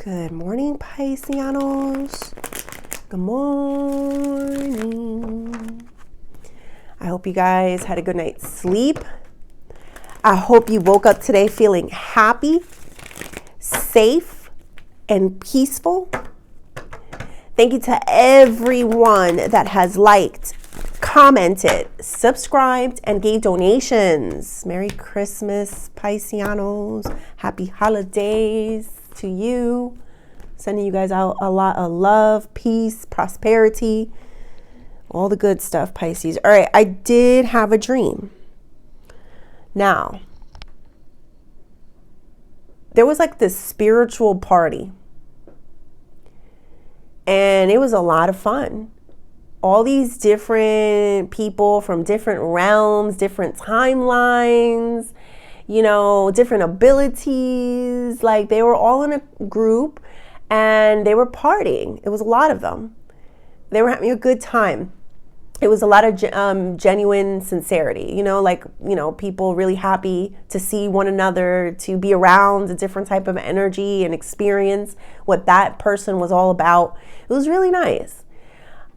Good morning, Pisceanos. Good morning. I hope you guys had a good night's sleep. I hope you woke up today feeling happy, safe, and peaceful. Thank you to everyone that has liked, commented, subscribed, and gave donations. Merry Christmas, Pisceanos. Happy holidays to you. Sending you guys out a lot of love, peace, prosperity, all the good stuff, Pisces. All right, I did have a dream. Now, there was like this spiritual party, and it was a lot of fun. All these different people from different realms, different timelines, different abilities. Like, they were all in a group and they were partying. It was a lot of them. They were having a good time. It was a lot of genuine sincerity, people really happy to see one another, to be around a different type of energy and experience what that person was all about. It was really nice.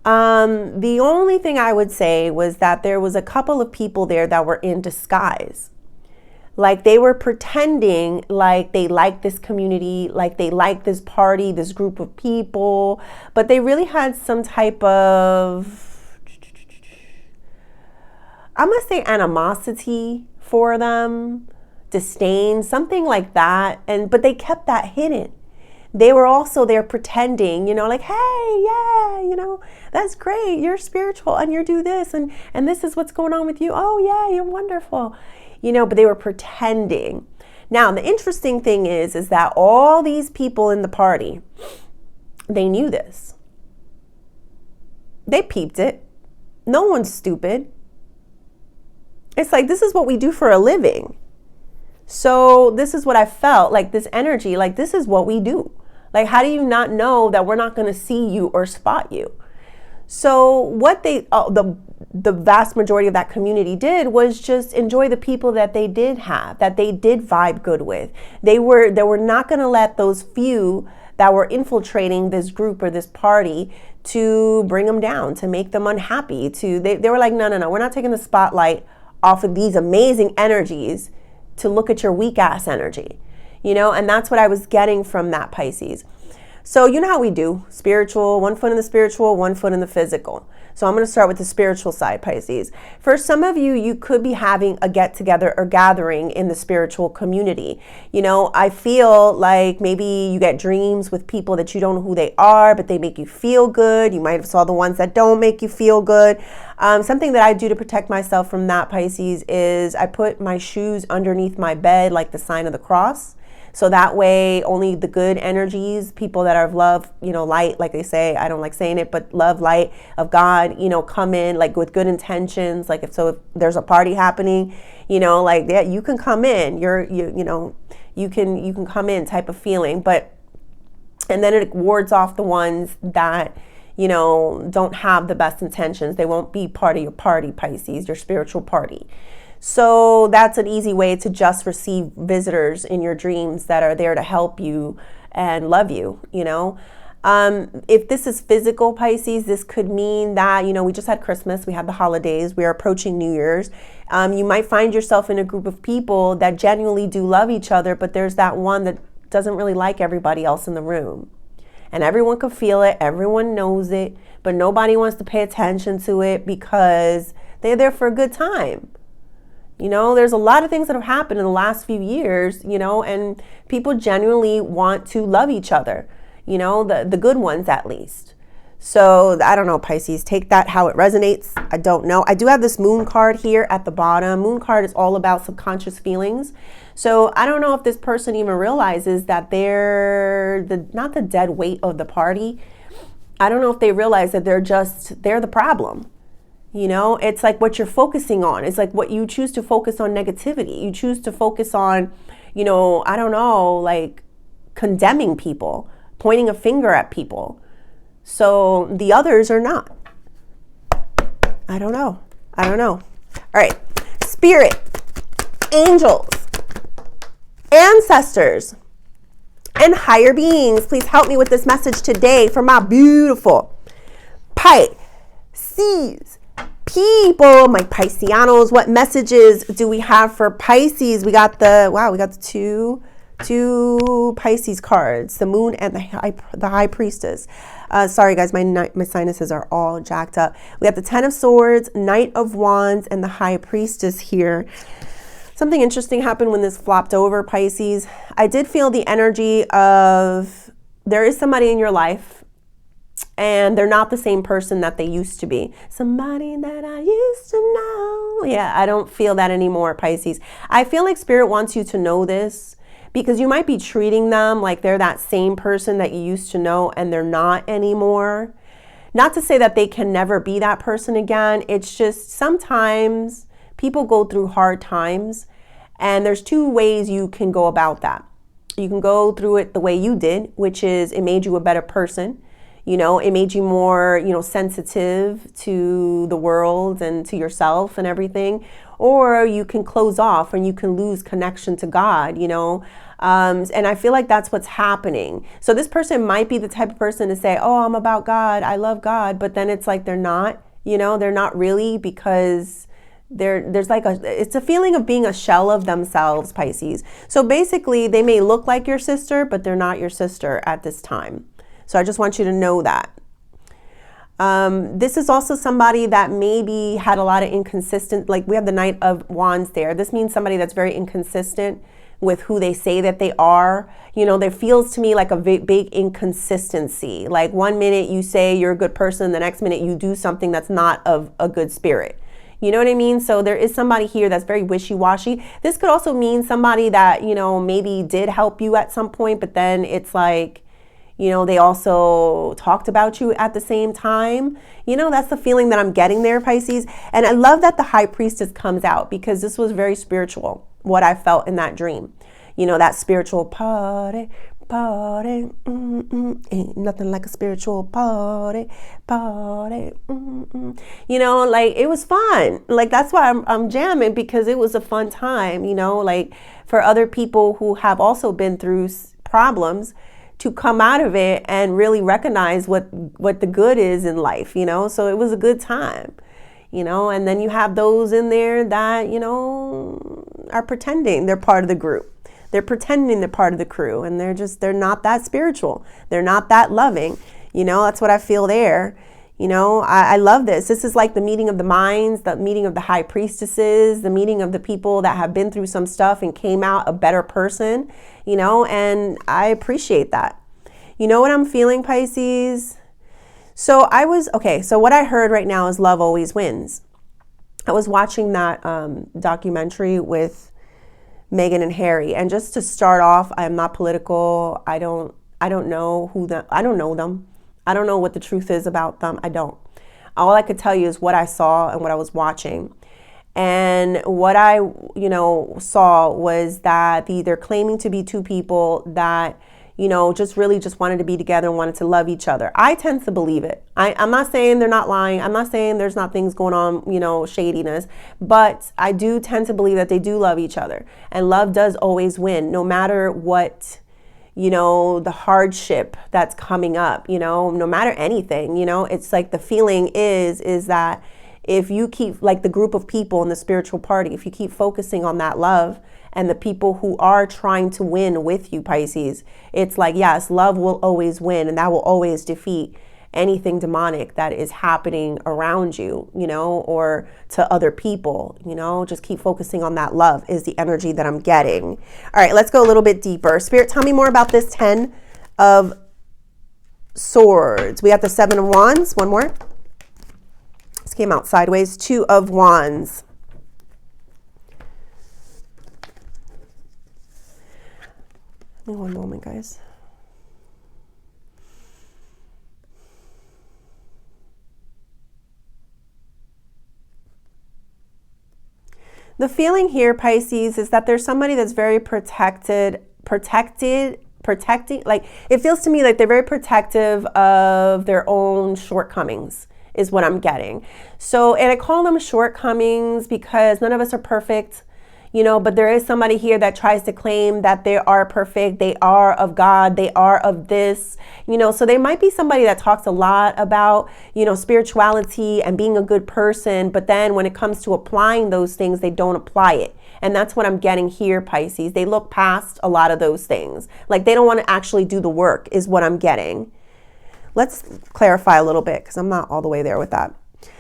The only thing I would say was that there was a couple of people there that were in disguise. Like, they were pretending like they liked this community, like they liked this party, this group of people, but they really had some type of, I'm going to say, animosity for them, disdain, something like that. But they kept that hidden. They were also there pretending, like, hey, yeah, that's great. You're spiritual and you do this and this is what's going on with you. Oh, yeah, you're wonderful. But they were pretending. Now, the interesting thing is that all these people in the party, they knew this. They peeped it. No one's stupid. It's like, this is what we do for a living. So this is what I felt, like this energy, like this is what we do. Like, how do you not know that we're not going to see you or spot you? So what the vast majority of that community did was just enjoy the people that they did have, that they did vibe good with. They were not going to let those few that were infiltrating this group or this party to bring them down, to make them unhappy. They were like, no, we're not taking the spotlight off of these amazing energies to look at your weak ass energy, and that's what I was getting from that, Pisces. So you know how we do spiritual, 1 foot in the spiritual, 1 foot in the physical. So I'm going to start with the spiritual side, Pisces. For some of you, you could be having a get together or gathering in the spiritual community. I feel like maybe you get dreams with people that you don't know who they are, but they make you feel good. You might have saw the ones that don't make you feel good. Something that I do to protect myself from that, Pisces, is I put my shoes underneath my bed like the sign of the cross. So that way, only the good energies, people that are of love, light, like they say, I don't like saying it, but love, light of God, come in like with good intentions. Like if there's a party happening, like that, you can come in, you can come in type of feeling. And then it wards off the ones that, don't have the best intentions. They won't be part of your party, Pisces, your spiritual party. So that's an easy way to just receive visitors in your dreams that are there to help you and love you, If this is physical, Pisces, this could mean that, we just had Christmas, we had the holidays, we are approaching New Year's. You might find yourself in a group of people that genuinely do love each other, but there's that one that doesn't really like everybody else in the room. And everyone can feel it, everyone knows it, but nobody wants to pay attention to it because they're there for a good time. There's a lot of things that have happened in the last few years, and people genuinely want to love each other, the good ones at least. So I don't know, Pisces, take that how it resonates. I don't know. I do have this moon card here at the bottom. Moon card is all about subconscious feelings. So I don't know if this person even realizes that they're not the dead weight of the party. I don't know if they realize that they're the problem. It's like what you're focusing on. It's like what you choose to focus on negativity. You choose to focus on, I don't know, like condemning people, pointing a finger at people. So the others are not. I don't know. All right. Spirit, angels, ancestors, and higher beings. Please help me with this message today for my beautiful Pisces people, my Pisceanos. What messages do we have for Pisces? We got the two Pisces cards, the moon and the high priestess. Sorry guys, my sinuses are all jacked up. We got the 10 of swords, knight of wands, and the high priestess here. Something interesting happened when this flopped over, Pisces. I did feel the energy of there is somebody in your life and they're not the same person that they used to be. Somebody that I used to know. Yeah, I don't feel that anymore, Pisces. I feel like Spirit wants you to know this because you might be treating them like they're that same person that you used to know and they're not anymore. Not to say that they can never be that person again. It's just sometimes people go through hard times, and there's two ways you can go about that. You can go through it the way you did, which is it made you a better person. You know, it made you more, sensitive to the world and to yourself and everything. Or you can close off and you can lose connection to God, and I feel like that's what's happening. So this person might be the type of person to say, oh, I'm about God, I love God, but then it's like they're not, they're not really, because there's like it's a feeling of being a shell of themselves, Pisces. So basically they may look like your sister, but they're not your sister at this time. So I just want you to know that. This is also somebody that maybe had a lot of inconsistent, like we have the Knight of Wands there. This means somebody that's very inconsistent with who they say that they are. There feels to me like a big inconsistency. Like one minute you say you're a good person, the next minute you do something that's not of a good spirit. You know what I mean? So there is somebody here that's very wishy-washy. This could also mean somebody that, maybe did help you at some point, but then it's like, they also talked about you at the same time. That's the feeling that I'm getting there, Pisces. And I love that the high priestess comes out because this was very spiritual, what I felt in that dream. That spiritual party, ain't nothing like a spiritual party. Like it was fun. Like that's why I'm jamming, because it was a fun time, like for other people who have also been through problems to come out of it and really recognize what the good is in life, so it was a good time, and then you have those in there that, are pretending they're part of the group. They're pretending they're part of the crew, and they're not that spiritual. They're not that loving. That's what I feel there. I love this. This is like the meeting of the minds, the meeting of the high priestesses, the meeting of the people that have been through some stuff and came out a better person, and I appreciate that. You know what I'm feeling, Pisces? So what I heard right now is love always wins. I was watching that documentary with Meghan and Harry, and just to start off, I'm not political. I don't know I don't know them. I don't know what the truth is about them. I don't. All I could tell you is what I saw and what I was watching. And what I, saw was that they're claiming to be two people that, just really just wanted to be together and wanted to love each other. I tend to believe it. I'm not saying they're not lying. I'm not saying there's not things going on, shadiness, but I do tend to believe that they do love each other, and love does always win, no matter what, the hardship that's coming up, no matter anything, it's like the feeling is that if you keep, like the group of people in the spiritual party, if you keep focusing on that love and the people who are trying to win with you, Pisces, it's like, yes, love will always win, and that will always defeat anything demonic that is happening around you, or to other people, just keep focusing on that love is the energy that I'm getting. All right, let's go a little bit deeper. Spirit, tell me more about this 10 of Swords. We got the 7 of Wands. One more. This came out sideways. 2 of Wands. Give me one moment, guys. The feeling here, Pisces, is that there's somebody that's very protecting, like it feels to me like they're very protective of their own shortcomings is what I'm getting. So, and I call them shortcomings because none of us are perfect. But there is somebody here that tries to claim that they are perfect, they are of God, they are of this, so there might be somebody that talks a lot about, spirituality and being a good person, but then when it comes to applying those things, they don't apply it. And that's what I'm getting here, Pisces. They look past a lot of those things. Like they don't want to actually do the work is what I'm getting. Let's clarify a little bit because I'm not all the way there with that.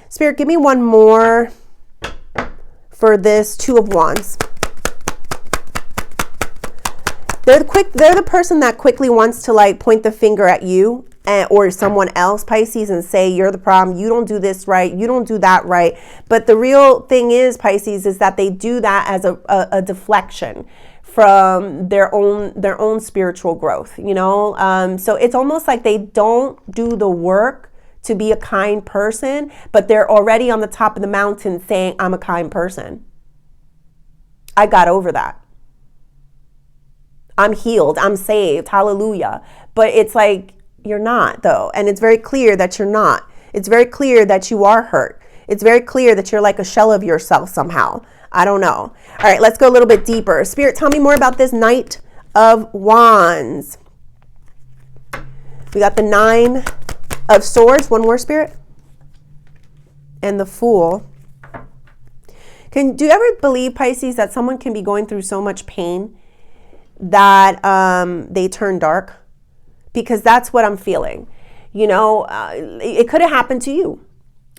Spirit, give me one more for this Two of Wands. They're the person that quickly wants to like point the finger at you or someone else, Pisces, and say, you're the problem. You don't do this right. You don't do that right. But the real thing is, Pisces, is that they do that as a deflection from their own spiritual growth, So it's almost like they don't do the work to be a kind person, but they're already on the top of the mountain saying, I'm a kind person. I got over that. I'm healed. I'm saved. Hallelujah. But it's like, you're not though. And it's very clear that you're not. It's very clear that you are hurt. It's very clear that you're like a shell of yourself somehow. I don't know. All right, let's go a little bit deeper. Spirit, tell me more about this Knight of Wands. We got the Nine of Swords. One more, Spirit. And the Fool. Do you ever believe, Pisces, that someone can be going through so much pain that they turn dark? Because that's what I'm feeling. It could have happened to you.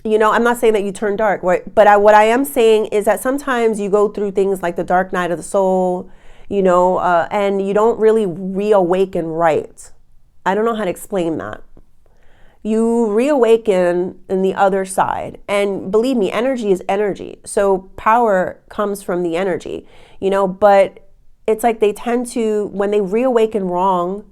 I'm not saying that you turn dark, right? But what I am saying is that sometimes you go through things like the dark night of the soul, and you don't really reawaken right. I don't know how to explain that. You reawaken in the other side. And believe me, energy is energy. So power comes from the energy, but it's like they tend to, when they reawaken wrong,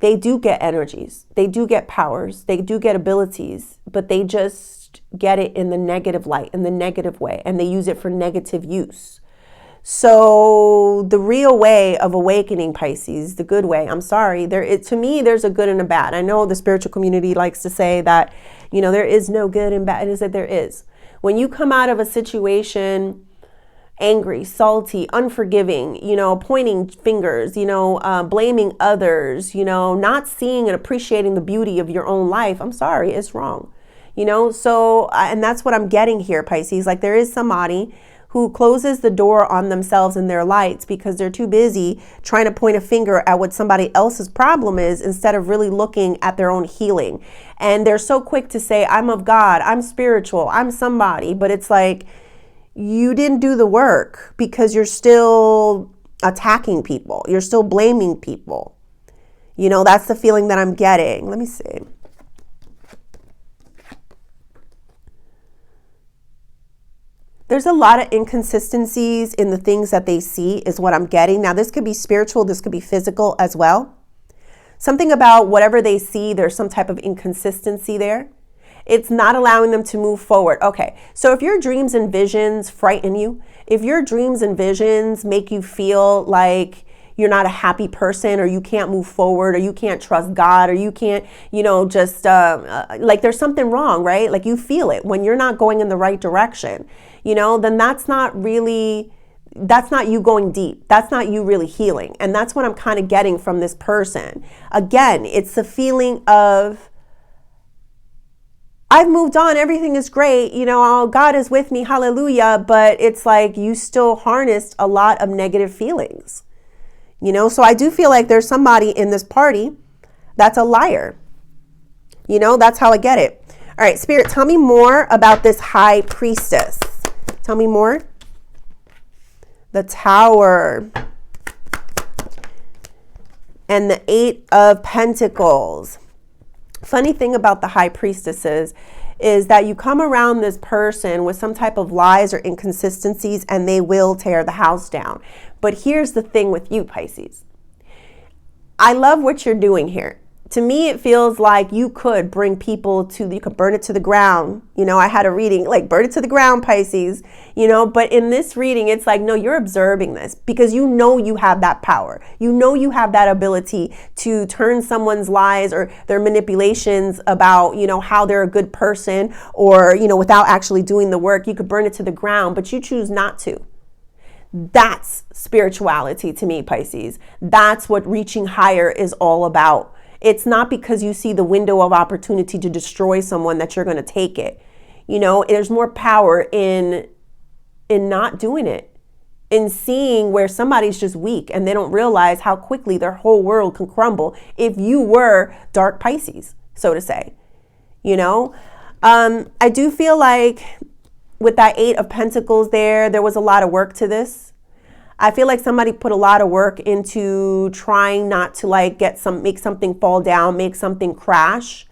they do get energies, they do get powers, they do get abilities, but they just get it in the negative light, in the negative way, and they use it for negative use. So the real way of awakening, Pisces, the good way, I'm sorry, to me, there's a good and a bad. I know the spiritual community likes to say that, there is no good and bad. It is that there is. When you come out of a situation angry, salty, unforgiving, pointing fingers, blaming others, not seeing and appreciating the beauty of your own life, I'm sorry, it's wrong. So, and that's what I'm getting here, Pisces. Like there is somebody who closes the door on themselves and their lights because they're too busy trying to point a finger at what somebody else's problem is instead of really looking at their own healing. And they're so quick to say, I'm of God, I'm spiritual, I'm somebody, but it's like, you didn't do the work because you're still attacking people. You're still blaming people. That's the feeling that I'm getting. Let me see. There's a lot of inconsistencies in the things that they see is what I'm getting. Now, this could be spiritual. This could be physical as well. Something about whatever they see, there's some type of inconsistency there. It's not allowing them to move forward. Okay, so if your dreams and visions frighten you, if your dreams and visions make you feel like you're not a happy person or you can't move forward or you can't trust God or you can't, like there's something wrong, right? Like you feel it when you're not going in the right direction, then that's not you going deep. That's not you really healing. And that's what I'm kind of getting from this person. Again, it's the feeling of, I've moved on, everything is great, God is with me, hallelujah, but it's like you still harnessed a lot of negative feelings, so I do feel like there's somebody in this party that's a liar, that's how I get it. All right, Spirit, tell me more about this High Priestess. Tell me more. The Tower and the Eight of Pentacles. Funny thing about the High Priestesses is that you come around this person with some type of lies or inconsistencies and they will tear the house down. But here's the thing with you, Pisces. I love what you're doing here. To me, it feels like you could bring people you could burn it to the ground. I had a reading, like burn it to the ground, Pisces, but in this reading, it's like, no, you're observing this because you have that power. You have that ability to turn someone's lies or their manipulations about, how they're a good person or, without actually doing the work, you could burn it to the ground, but you choose not to. That's spirituality to me, Pisces. That's what reaching higher is all about. It's not because you see the window of opportunity to destroy someone that you're going to take it. You know, there's more power in not doing it, in seeing where somebody's just weak and they don't realize how quickly their whole world can crumble if you were dark Pisces, so to say. You know, I do feel like with that 8 of Pentacles there was a lot of work to this. I feel like somebody put a lot of work into trying not to like make something fall down, make something crash.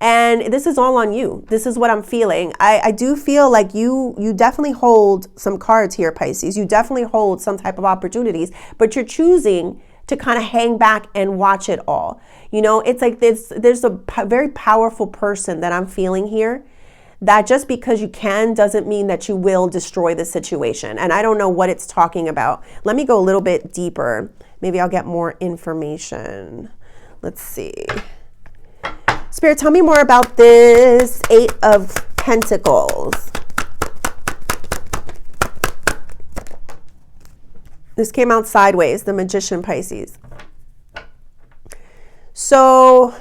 And this is all on you. This is what I'm feeling. I do feel like you definitely hold some cards here, Pisces. You definitely hold some type of opportunities, but you're choosing to kind of hang back and watch it all. You know, it's like there's a very powerful person that I'm feeling here, that just because you can doesn't mean that you will destroy the situation. And I don't know what it's talking about. Let me go a little bit deeper. Maybe I'll get more information. Let's see. Spirit, tell me more about this 8 of Pentacles. This came out sideways, the Magician, Pisces. So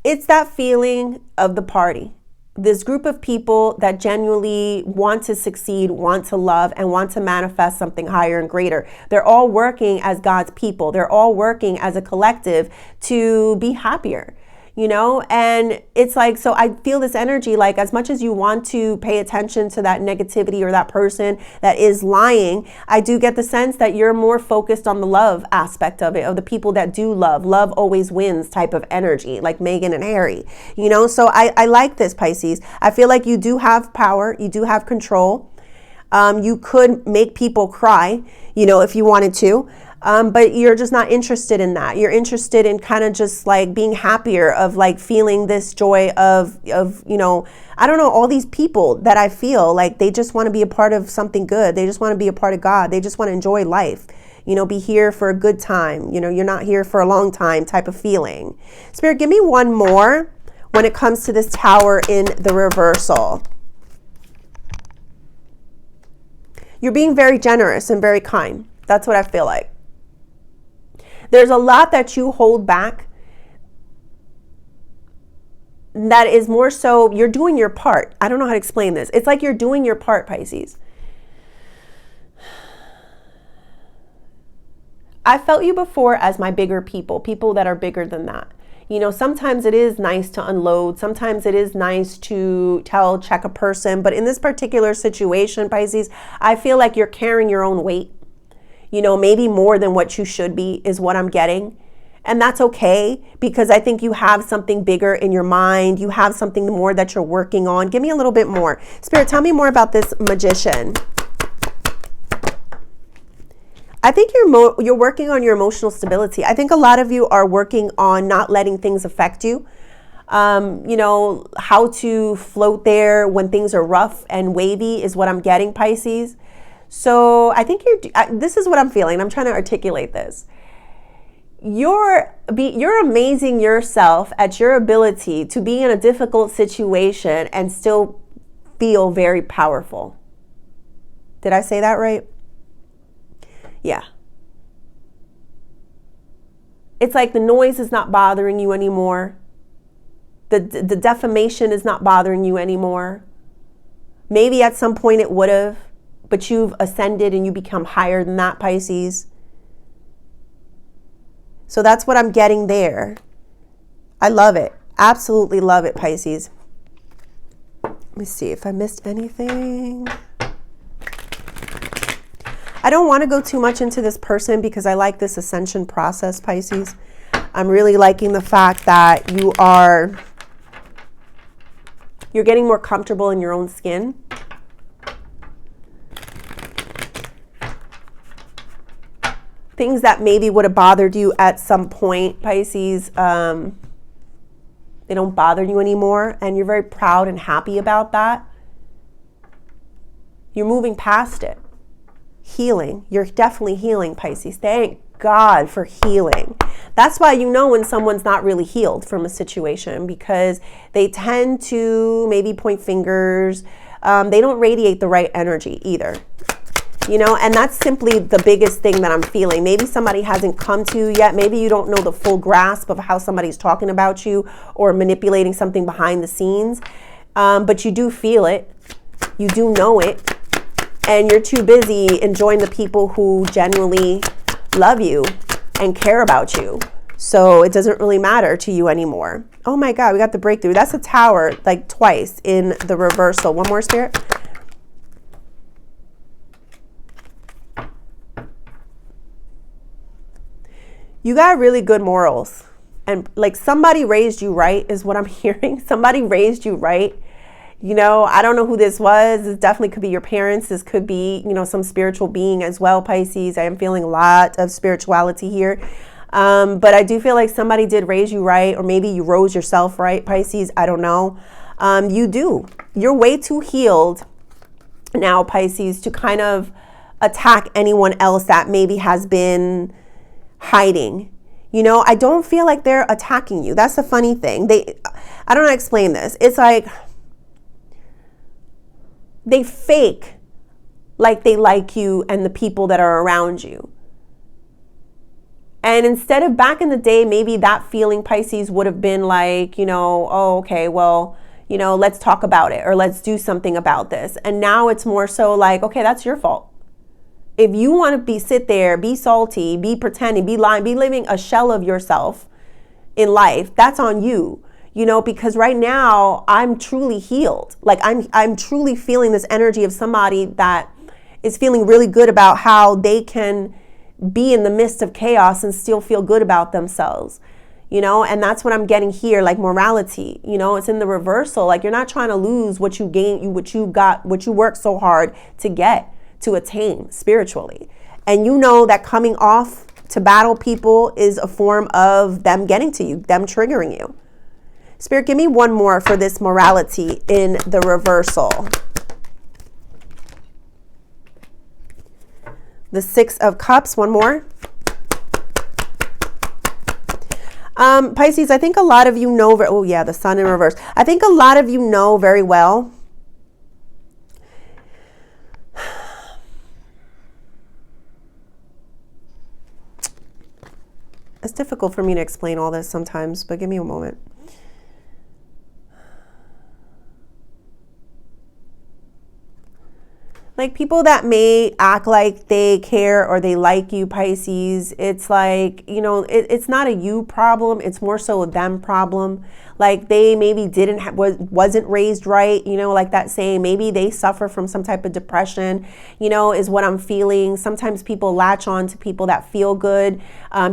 it's that feeling of the party. This group of people that genuinely want to succeed, want to love, and want to manifest something higher and greater. They're all working as God's people. They're all working as a collective to be happier, you know? And it's like, so I feel this energy, like as much as you want to pay attention to that negativity or that person that is lying, I do get the sense that you're more focused on the love aspect of it, of the people that do love. Love always wins type of energy, like Meghan and Harry, you know? So I like this, Pisces. I feel like you do have power. You do have control. You could make people cry, you know, if you wanted to. But you're just not interested in that. You're interested in kind of just like being happier, of like feeling this joy of, you know, I don't know, all these people that I feel like they just want to be a part of something good. They just want to be a part of God. They just want to enjoy life, you know, be here for a good time. You know, you're not here for a long time type of feeling. Spirit, give me one more when it comes to this Tower in the reversal. You're being very generous and very kind. That's what I feel like. There's a lot that you hold back that is more so you're doing your part. I don't know how to explain this. It's like you're doing your part, Pisces. I felt you before as my bigger people that are bigger than that. You know, sometimes it is nice to unload. Sometimes it is nice to check a person. But in this particular situation, Pisces, I feel like you're carrying your own weight. You know, maybe more than what you should be is what I'm getting. And that's okay, because I think you have something bigger in your mind. You have something more that you're working on. Give me a little bit more. Spirit, tell me more about this Magician. I think you're working on your emotional stability. I think a lot of you are working on not letting things affect you. You know, how to float there when things are rough and wavy is what I'm getting, Pisces. So I think this is what I'm feeling. I'm trying to articulate this. You're amazing yourself at your ability to be in a difficult situation and still feel very powerful. Did I say that right? Yeah. It's like the noise is not bothering you anymore. The defamation is not bothering you anymore. Maybe at some point it would have, but you've ascended and you become higher than that, Pisces. So that's what I'm getting there. I love it. Absolutely love it, Pisces. Let me see if I missed anything. I don't want to go too much into this person because I like this ascension process, Pisces. I'm really liking the fact that you're getting more comfortable in your own skin. Things that maybe would have bothered you at some point, Pisces, they don't bother you anymore, and you're very proud and happy about that. You're moving past it. Healing. You're definitely healing, Pisces. Thank God for healing. That's why you know when someone's not really healed from a situation, because they tend to maybe point fingers. They don't radiate the right energy either. You know, and that's simply the biggest thing that I'm feeling. Maybe somebody hasn't come to you yet. Maybe you don't know the full grasp of how somebody's talking about you or manipulating something behind the scenes. But you do feel it. You do know it. And you're too busy enjoying the people who genuinely love you and care about you. So it doesn't really matter to you anymore. Oh my God, we got the breakthrough. That's a tower, like twice in the reversal. One more, Spirit. You got really good morals, and like somebody raised you right is what I'm hearing. Somebody raised you right. You know, I don't know who this was. This definitely could be your parents. This could be, you know, some spiritual being as well, Pisces. I am feeling a lot of spirituality here. But I do feel like somebody did raise you right, or maybe you rose yourself right, Pisces. I don't know. You do. You're way too healed now, Pisces, to kind of attack anyone else that maybe has been hiding. You know, I don't feel like they're attacking you. That's the funny thing. I don't know how to explain this. It's like they fake like they like you and the people that are around you. And instead of back in the day, maybe that feeling, Pisces, would have been like, you know, oh, okay, well, you know, let's talk about it, or let's do something about this. And now it's more so like, okay, that's your fault. If you want to sit there, be salty, be pretending, be lying, be living a shell of yourself in life, that's on you, you know, because right now I'm truly healed. Like I'm truly feeling this energy of somebody that is feeling really good about how they can be in the midst of chaos and still feel good about themselves, you know, and that's what I'm getting here, like morality, you know, it's in the reversal. Like you're not trying to lose what you gained, what you got, what you worked so hard to get, to attain spiritually. And you know that coming off to battle people is a form of them getting to you, them triggering you. Spirit, give me one more for this morality in the reversal. The Six of Cups, one more. Pisces, I think a lot of you know, oh yeah, the Sun in reverse. I think a lot of you know very well it's difficult for me to explain all this sometimes, but give me a moment. Like people that may act like they care or they like you, Pisces, it's like, you know, it's not a you problem. It's more so a them problem. Like they maybe wasn't raised right, you know, like that saying, maybe they suffer from some type of depression, you know, is what I'm feeling. Sometimes people latch on to people that feel good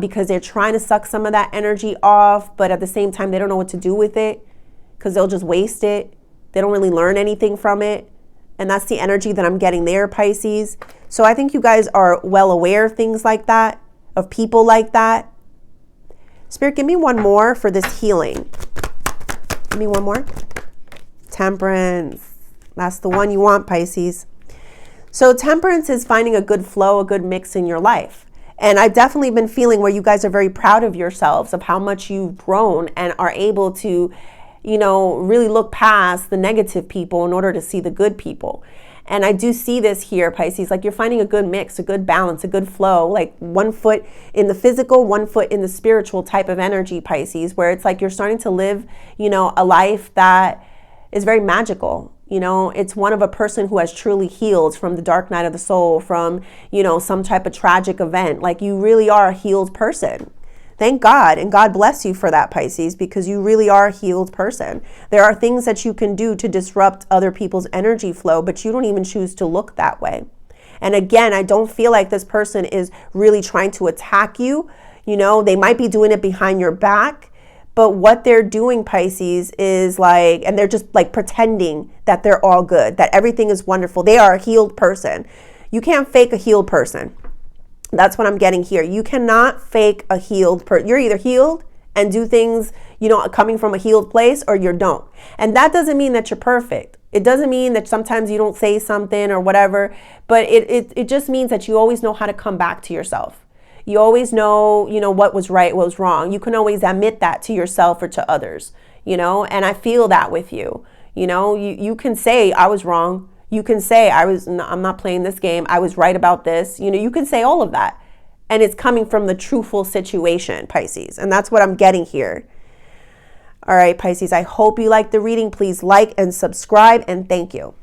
because they're trying to suck some of that energy off, but at the same time, they don't know what to do with it because they'll just waste it. They don't really learn anything from it. And that's the energy that I'm getting there, Pisces. So I think you guys are well aware of things like that, of people like that. Spirit, give me one more for this healing. Give me one more. Temperance. That's the one you want, Pisces. So temperance is finding a good flow, a good mix in your life. And I've definitely been feeling where you guys are very proud of yourselves, of how much you've grown and are able to, you know, really look past the negative people in order to see the good people. And I do see this here, Pisces, like you're finding a good mix, a good balance, a good flow, like one foot in the physical, one foot in the spiritual type of energy, Pisces, where it's like you're starting to live, you know, a life that is very magical. You know, it's one of a person who has truly healed from the dark night of the soul, from, you know, some type of tragic event. Like you really are a healed person. Thank God, and God bless you for that, Pisces, because you really are a healed person. There are things that you can do to disrupt other people's energy flow, but you don't even choose to look that way. And again, I don't feel like this person is really trying to attack you. You know, they might be doing it behind your back, but what they're doing, Pisces, is like, and they're just like pretending that they're all good, that everything is wonderful. They are a healed person. You can't fake a healed person. That's what I'm getting here. You cannot fake a healed person. You're either healed and do things, you know, coming from a healed place, or you don't. And that doesn't mean that you're perfect. It doesn't mean that sometimes you don't say something or whatever, but it just means that you always know how to come back to yourself. You always know, what was right, what was wrong. You can always admit that to yourself or to others, and I feel that with you. You can say I was wrong. You can say I'm not playing this game. I was right about this. You can say all of that. And it's coming from the truthful situation, Pisces. And that's what I'm getting here. All right, Pisces, I hope you liked the reading. Please like and subscribe, and thank you.